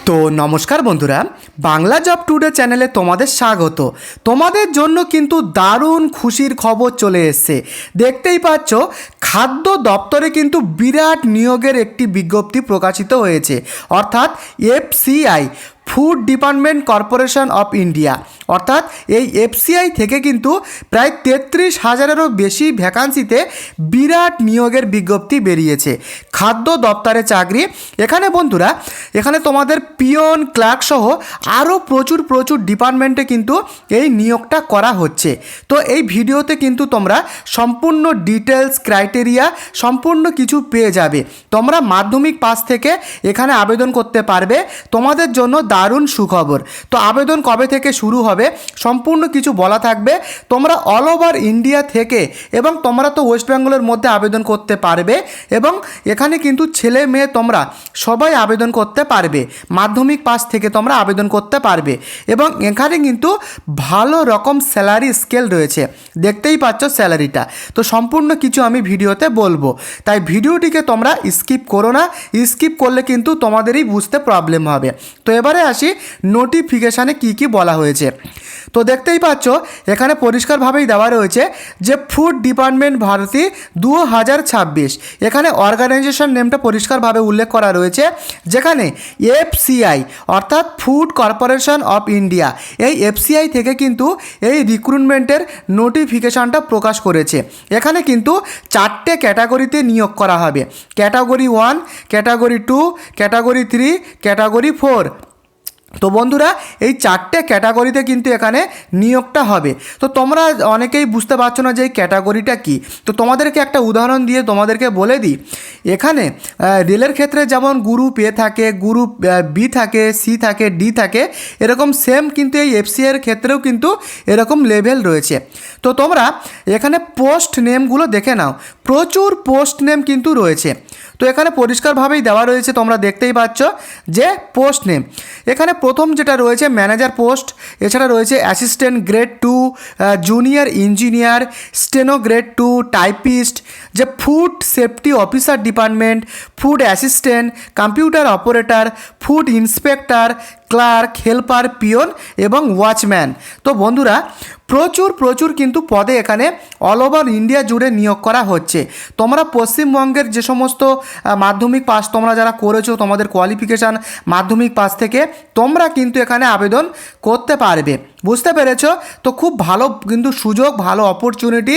তো নমস্কার বন্ধুরা, বাংলা জব টুডে চ্যানেলে তোমাদের স্বাগত। তোমাদের জন্য কিন্তু দারুণ খুশির খবর চলে এসেছে। দেখতেই পাচ্ছ, খাদ্য দপ্তরে কিন্তু বিরাট নিয়োগের একটি বিজ্ঞপ্তি প্রকাশিত হয়েছে, অর্থাৎ FCI, food department corporation of India. অর্থাৎ এই এফসিআই থেকে কিন্তু প্রায় 33,000-এরও বেশি ভ্যাকান্সিতে বিরাট নিয়োগের বিজ্ঞপ্তি বেরিয়েছে। খাদ্য দপ্তরে চাকরি। এখানে বন্ধুরা, এখানে তোমাদের পিয়ন, ক্লার্ক সহ আরও প্রচুর ডিপার্টমেন্টে কিন্তু এই নিয়োগটা করা হচ্ছে। তো এই ভিডিওতে কিন্তু তোমরা সম্পূর্ণ ডিটেলস, ক্রাইটেরিয়া সম্পূর্ণ কিছু পেয়ে যাবে। তোমরা মাধ্যমিক পাস থেকে এখানে আবেদন করতে পারবে। তোমাদের জন্য দারুণ সুখবর। তো আবেদন কবে থেকে শুরু হবে সম্পূর্ণ কিছু বলা থাকবে। তোমরা অল ওভার ইন্ডিয়া থেকে এবং তোমরা তো ওয়েস্ট বেঙ্গলের মধ্যে আবেদন করতে পারবে, এবং এখানে কিন্তু ছেলে মেয়ে তোমরা সবাই আবেদন করতে পারবে। মাধ্যমিক পাস থেকে তোমরা আবেদন করতে পারবে, এবং এখানে কিন্তু ভালো রকম স্যালারি স্কেল রয়েছে। দেখতেই পাচ্ছ স্যালারিটা। তো সম্পূর্ণ কিছু আমি ভিডিওতে বলবো, তাই ভিডিওটিকে তোমরা স্কিপ করো না। স্কিপ করলে কিন্তু তোমাদেরই বুঝতে প্রবলেম হবে। তো এবারে আসি নোটিফিকেশানে কি বলা হয়েছে। তো দেখতেই পাচ্ছ, এখানে পরিষ্কারভাবেই দেওয়া রয়েছে যে ফুড ডিপার্টমেন্ট ভারতী 2026। এখানে অর্গানাইজেশন নেমটা পরিষ্কারভাবে উল্লেখ করা রয়েছে, যেখানে এফসিআই অর্থাৎ ফুড কর্পোরেশন অফ ইন্ডিয়া, এই এফসিআই থেকে কিন্তু এই রিক্রুটমেন্টের নোটিফিকেশানটা প্রকাশ করেছে। এখানে কিন্তু 4টে ক্যাটাগরিতে নিয়োগ করা হবে। Category 1, category 2, category 3, category 4। তো বন্ধুরা, এই 4টে ক্যাটাগরিতে কিন্তু এখানে নিয়োগটা হবে। তো তোমরা অনেকেই বুঝতে পারছো না যে এই ক্যাটাগরিটা কী। তো তোমাদেরকে একটা উদাহরণ দিয়ে তোমাদেরকে বলে দিই। এখানে রেলের ক্ষেত্রে যেমন গ্রুপ এ থাকে, গ্রুপ বি থাকে, সি থাকে, ডি থাকে, এরকম সেম কিন্তু এই এফসিআইয়ের ক্ষেত্রেও কিন্তু এরকম লেভেল রয়েছে। তো তোমরা এখানে পোস্ট নেমগুলো দেখে নাও, প্রচুর পোস্ট নেম কিন্তু রয়েছে। তো এখানে পরিষ্কারভাবেই দেওয়া রয়েছে, তোমরা দেখতেই পাচ্ছ যে পোস্ট নেম। এখানে প্রথম যেটা রয়েছে ম্যানেজার পোস্ট, এছাড়া রয়েছে assistant grade 2, junior engineer, steno grade 2, typist, যে food safety officer department, food assistant, computer operator, food inspector, clerk, helper, peon এবং ওয়াচম্যান। তো বন্ধুরা, প্রচুর কিন্তু পদে এখানে অল ওভার ইন্ডিয়া জুড়ে নিয়োগ করা হচ্ছে। তোমরা পশ্চিমবঙ্গের যে সমস্ত মাধ্যমিক পাস তোমরা যারা করেছো, তোমাদের কোয়ালিফিকেশান মাধ্যমিক পাস থেকে, তোমরা কিন্তু এখানে আবেদন করতে পারবে। বুঝতে পেরেছো? তো খুব ভালো কিন্তু সুযোগ, ভালো অপরচুনিটি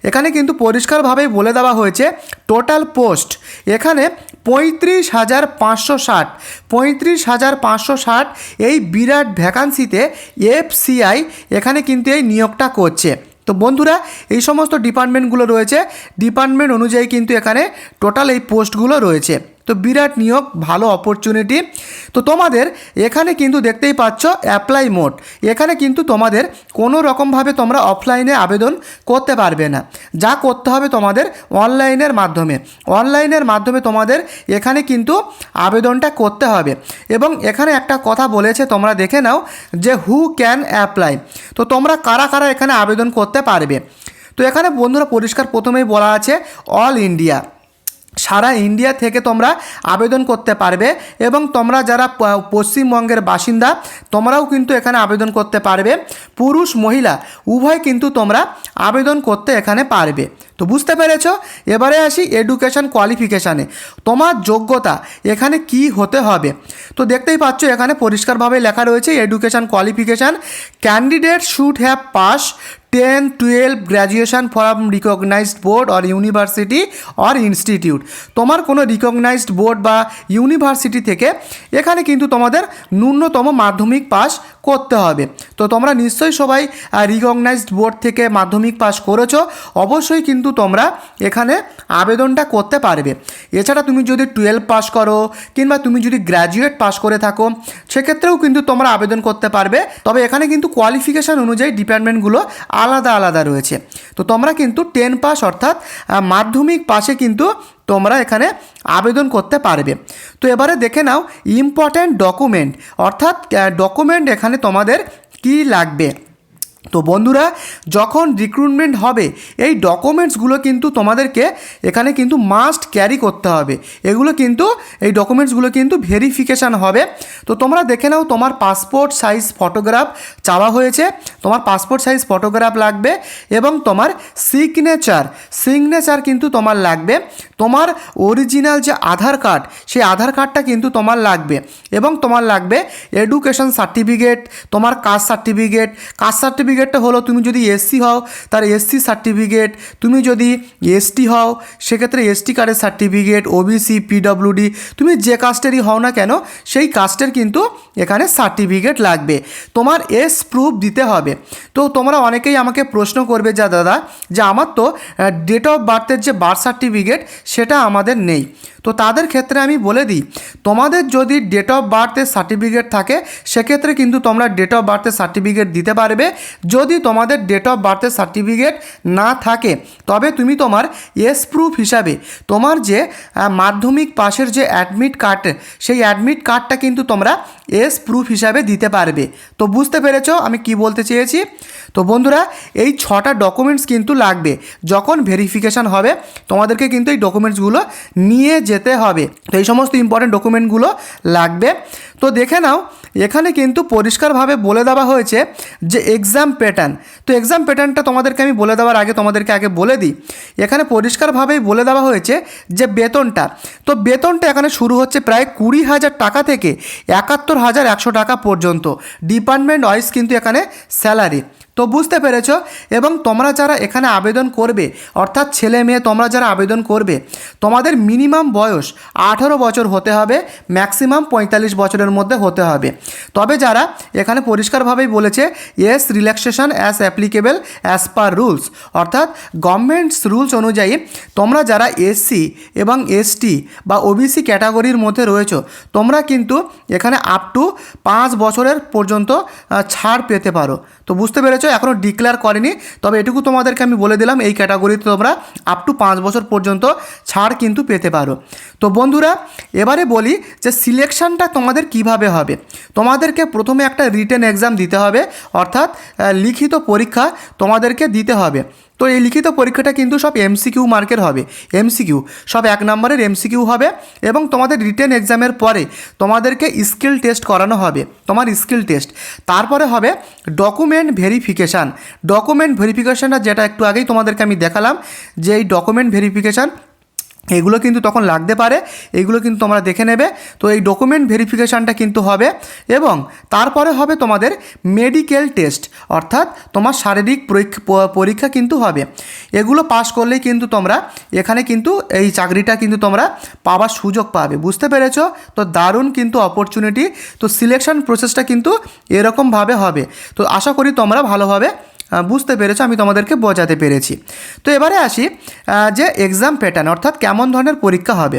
এখানে কিন্তু পরিষ্কারভাবেই বলে দেওয়া হয়েছে টোটাল পোস্ট এখানে 35,560 এই বিরাট ভ্যাকান্সিতে এফসিআই এখানে কিন্তু এই নিয়োগটা করছে। তো বন্ধুরা, এই সমস্ত ডিপার্টমেন্টগুলো রয়েছে, ডিপার্টমেন্ট অনুযায়ী কিন্তু এখানে টোটাল এই পোস্টগুলো রয়েছে। তো বিরাট নিয়োগ, ভালো অপরচুনিটি। তো তোমাদের এখানে কিন্তু দেখতেই পাচ্ছ অ্যাপ্লাই মোড। এখানে কিন্তু তোমাদের কোনো রকমভাবে তোমরা অফলাইনে আবেদন করতে পারবে না। যা করতে হবে তোমাদের অনলাইনের মাধ্যমে তোমাদের এখানে কিন্তু আবেদনটা করতে হবে। এবং এখানে একটা কথা বলেছে, তোমরা দেখে নাও যে হু ক্যান অ্যাপ্লাই। তো তোমরা কারা এখানে আবেদন করতে পারবে। তো এখানে বন্ধুরা পরিষ্কার প্রথমেই বলা আছে অল ইন্ডিয়া, সারা ইন্ডিয়া থেকে তোমরা আবেদন করতে পারবে, এবং তোমরা যারা পশ্চিমবঙ্গের বাসিন্দা তোমরাও কিন্তু এখানে আবেদন করতে পারবে। পুরুষ মহিলা উভয় কিন্তু তোমরা আবেদন করতে এখানে পারবে। তো বুঝতে পেরেছ? এবারে আসি এডুকেশন কোয়ালিফিকেশানে। তোমার যোগ্যতা এখানে কি হতে হবে। তো দেখতেই পাচ্ছ এখানে পরিষ্কারভাবে লেখা রয়েছে education qualification, candidate should have pass 10-12 graduation from recognised board or university or institute. তোমার কোনো রিকগনাইজড বোর্ড বা ইউনিভার্সিটি থেকে এখানে কিন্তু তোমাদের ন্যূনতম মাধ্যমিক পাস করতে হবে। তো তোমরা নিশ্চয়ই সবাই রিকগনাইজড বোর্ড থেকে মাধ্যমিক পাস করেছো, অবশ্যই কিন্তু তোমরা এখানে আবেদনটা করতে পারবে। এছাড়া তুমি যদি 12 পাস করো কিংবা তুমি যদি গ্র্যাজুয়েট পাস করে থাকো, সেক্ষেত্রেও কিন্তু তোমরা আবেদন করতে পারবে। তবে এখানে কিন্তু কোয়ালিফিকেশান অনুযায়ী ডিপার্টমেন্টগুলো আলাদা রয়েছে। তো তোমরা কিন্তু 10 পাস অর্থাৎ মাধ্যমিক পাশে কিন্তু তোমরা এখানে আবেদন করতে পারবে। তো এবারে দেখে নাও ইম্পর্ট্যান্ট ডকুমেন্ট, অর্থাৎ ডকুমেন্ট এখানে তোমাদের কি লাগবে। তো বন্ধুরা, যখন রিক্রুটমেন্ট হবে এই ডকুমেন্টসগুলো কিন্তু তোমাদেরকে এখানে কিন্তু মাস্ট ক্যারি করতে হবে। এগুলো কিন্তু এই ডকুমেন্টসগুলো কিন্তু ভেরিফিকেশান হবে। তো তোমরা দেখে নাও, তোমার পাসপোর্ট সাইজ ফটোগ্রাফ চাওয়া হয়েছে, তোমার পাসপোর্ট সাইজ ফটোগ্রাফ লাগবে এবং তোমার সিগনেচার কিন্তু তোমার লাগবে, তোমার অরিজিনাল যে আধার কার্ড সেই আধার কার্ডটা কিন্তু তোমার লাগবে এবং তোমার লাগবে এডুকেশন সার্টিফিকেট, তোমার কাস্ট সার্টিফিকেটটা হলো তুমি যদি এসসি হও তার এসসি সার্টিফিকেট, তুমি যদি এসটি হও সেক্ষেত্রে এসটি কার্ডের সার্টিফিকেট, ওবিসি, পিডব্লিউডি, তুমি যে কাস্টেরই হও না কেন সেই কাস্টের কিন্তু এখানে সার্টিফিকেট লাগবে, তোমার এস প্রুফ দিতে হবে। তো তোমরা অনেকেই আমাকে প্রশ্ন করবে যে দাদা যে আমার তো ডেট অফ বার্থের যে বার্থ সার্টিফিকেট সেটা আমাদের নেই। তো তাদের ক্ষেত্রে আমি বলে দিই, তোমাদের যদি ডেট অফ বার্থের সার্টিফিকেট থাকে সেক্ষেত্রে কিন্তু তোমরা ডেট অফ বার্থের সার্টিফিকেট দিতে পারবে। যদি তোমাদের ডেট অফ বার্থের সার্টিফিকেট না থাকে তবে তুমি তোমার এস প্রুফ হিসাবে তোমার যে মাধ্যমিক পাশের যে অ্যাডমিট কার্ড সেই অ্যাডমিট কার্ডটা কিন্তু তোমরা এস প্রুফ হিসাবে দিতে পারবে। তো বুঝতে পেরেছো আমি কি বলতে চেয়েছি? তো বন্ধুরা, এই 6টা ডকুমেন্টস কিন্তু লাগবে। যখন ভেরিফিকেশান হবে তোমাদেরকে কিন্তু এই ডকুমেন্টসগুলো নিয়ে যেতে হবে। তো এই সমস্ত ইম্পর্টেন্ট ডকুমেন্টগুলো লাগবে। তো দেখে নাও, এখানে কিন্তু পরিষ্কারভাবে বলে দেওয়া হয়েছে যে এক্সাম প্যাটার্ন। তো এক্সাম প্যাটার্নটা তোমাদেরকে আমি বলে দেওয়ার আগে তোমাদেরকে আগে বলে দিই, এখানে পরিষ্কারভাবেই বলে দেওয়া হয়েছে যে বেতনটা। তো বেতনটা এখানে শুরু হচ্ছে প্রায় 20,000 টাকা থেকে 71,100 টাকা পর্যন্ত, ডিপার্টমেন্ট ওয়াইজ কিন্তু এখানে স্যালারি। তো বুঝতে পেরেছো। এবং তোমরা যারা এখানে আবেদন করবে অর্থাৎ ছেলে মেয়ে তোমরা যারা আবেদন করবে তোমাদের মিনিমাম বয়স 18 বছর হতে হবে, ম্যাক্সিমাম 45 বছরের মধ্যে হতে হবে। তবে যারা এখানে পরিষ্কারভাবেই বলেছে S relaxation as applicable as per rules, অর্থাৎ গভর্নমেন্টস রুলস অনুযায়ী তোমরা যারা এসসি এবং এসটি বা ওবিসি ক্যাটাগরির মধ্যে রয়েছো তোমরা কিন্তু এখানে আপ টু 5 বছরের পর্যন্ত ছাড় পেতে পারো। তো বুঝতে পেরেছো, এখনও ডিক্লেয়ার করেনি, তবে এটুকু তোমাদেরকে আমি বলে দিলাম এই ক্যাটাগরিতে তোমরা আপ টু 5 বছর পর্যন্ত ছাড় কিন্তু পেতে পারো। তো বন্ধুরা, এবারে বলি যে সিলেকশানটা তোমাদের কিভাবে হবে। তোমাদেরকে প্রথমে একটা রিটেন এক্সাম দিতে হবে, অর্থাৎ লিখিত পরীক্ষা তোমাদেরকে দিতে হবে। তো এই লিখিত পরীক্ষাটা কিন্তু সব এমসিকিউ মার্কের হবে, এমসিকিউ সব 1 নম্বরের এমসিকিউ হবে এবং তোমাদের রিটেন এক্সামের পরে তোমাদেরকে স্কিল টেস্ট করানো হবে, তোমার স্কিল টেস্ট। তারপরে হবে ডকুমেন্ট ভেরিফিকেশানটা যেটা একটু আগেই তোমাদেরকে আমি দেখালাম যে এই ডকুমেন্ট ভেরিফিকেশান এগুলো কিন্তু তখন লাগতে পারে, এইগুলো কিন্তু তোমরা দেখে নেবে। তো এই ডকুমেন্ট ভেরিফিকেশানটা কিন্তু হবে এবং তারপরে হবে তোমাদের মেডিকেল টেস্ট, অর্থাৎ তোমার শারীরিক পরীক্ষা কিন্তু হবে। এগুলো পাস করলেই কিন্তু তোমরা এখানে কিন্তু এই চাকরিটা কিন্তু তোমরা পাওয়ার সুযোগ পাবে। বুঝতে পেরেছো? তো দারুণ কিন্তু অপরচুনিটি। তো সিলেকশন প্রসেসটা কিন্তু এরকমভাবে হবে। তো আশা করি তোমরা ভালোভাবে বুঝতে পেরেছো, আমি তোমাদেরকে বোঝাতে পেরেছি। তো এবারে আসি যে এক্সাম প্যাটার্ন, অর্থাৎ কেমন ধরনের পরীক্ষা হবে।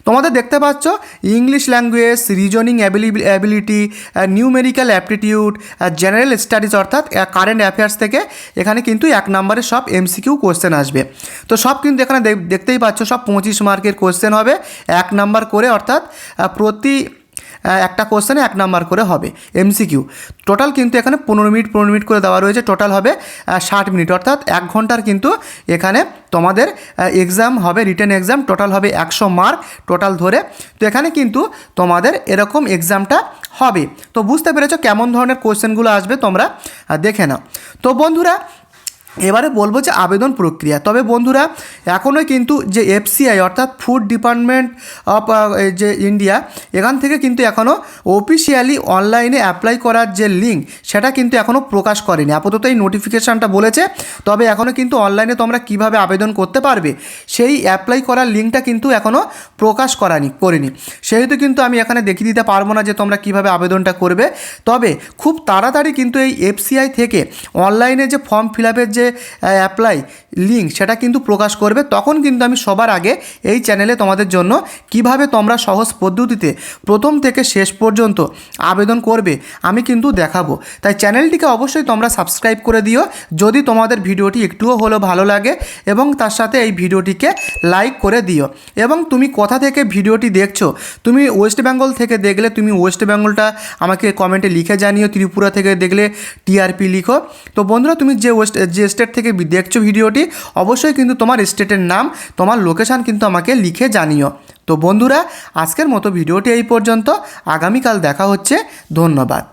তোমাদের দেখতে পাচ্ছ English language, reasoning ability, numerical aptitude, general studies অর্থাৎ কারেন্ট অ্যাফেয়ার্স থেকে এখানে কিন্তু 1 নম্বরের সব এমসিকিউ কোশ্চেন আসবে। তো সব কিন্তু এখানে দেখতেই পাচ্ছ সব 25 মার্কের কোশ্চেন হবে 1 নাম্বার করে, অর্থাৎ প্রতি একটা কোশ্চেনে 1 নাম্বার করে হবে এমসিকিউ। টোটাল কিন্তু এখানে 15 মিনিট করে দেওয়া রয়েছে, টোটাল হবে 60 মিনিট, অর্থাৎ 1 ঘন্টার কিন্তু এখানে তোমাদের এক্সাম হবে, রিটেন এক্সাম টোটাল হবে 100 মার্ক টোটাল ধরে। তো এখানে কিন্তু তোমাদের এরকম এক্সামটা হবে। তো বুঝতে পেরেছো কেমন ধরনের কোশ্চেনগুলো আসবে, তোমরা দেখে নাও। তো বন্ধুরা, এবারে বলবো যে আবেদন প্রক্রিয়া। তবে বন্ধুরা, এখনও কিন্তু যে এফসিআই অর্থাৎ ফুড ডিপার্টমেন্ট অফ যে ইন্ডিয়া, এখান থেকে কিন্তু এখনও অফিসিয়ালি অনলাইনে অ্যাপ্লাই করার যে লিঙ্ক সেটা কিন্তু এখনও প্রকাশ করেনি। আপাতত এই নোটিফিকেশানটা বলেছে, তবে এখনও কিন্তু অনলাইনে তোমরা কিভাবে আবেদন করতে পারবে সেই অ্যাপ্লাই করার লিঙ্কটা কিন্তু এখনও প্রকাশ করেনি। সেহেতু কিন্তু আমি এখানে দেখিয়ে দিতে পারবো না যে তোমরা কিভাবে আবেদনটা করবে। তবে খুব তাড়াতাড়ি কিন্তু এই এফসিআই থেকে অনলাইনে যে ফর্ম ফিল আপের যে যে অ্যাপ্লাই লিঙ্ক সেটা কিন্তু প্রকাশ করবে, তখন কিন্তু আমি সবার আগে এই চ্যানেলে তোমাদের জন্য কিভাবে তোমরা সহজ পদ্ধতিতে প্রথম থেকে শেষ পর্যন্ত আবেদন করবে আমি কিন্তু দেখাবো। তাই চ্যানেলটিকে অবশ্যই তোমরা সাবস্ক্রাইব করে দিও যদি তোমাদের ভিডিওটি একটুও হলেও ভালো লাগে, এবং তার সাথে এই ভিডিওটিকে লাইক করে দিও। এবং তুমি কোথা থেকে ভিডিওটি দেখছো, তুমি ওয়েস্ট বেঙ্গল থেকে দেখলে তুমি ওয়েস্ট বেঙ্গলটা আমাকে কমেন্টে লিখে জানিও, ত্রিপুরা থেকে দেখলে টিআরপি লিখো। তো বন্ধুরা, তুমি যে স্টেট থেকে দেখছো ভিডিওটি, অবশ্যই কিন্তু তোমার স্টেটের নাম, তোমার লোকেশান কিন্তু আমাকে লিখে জানিও। তো বন্ধুরা, আজকের মতো ভিডিওটি এই পর্যন্ত, আগামীকাল দেখা হচ্ছে। ধন্যবাদ।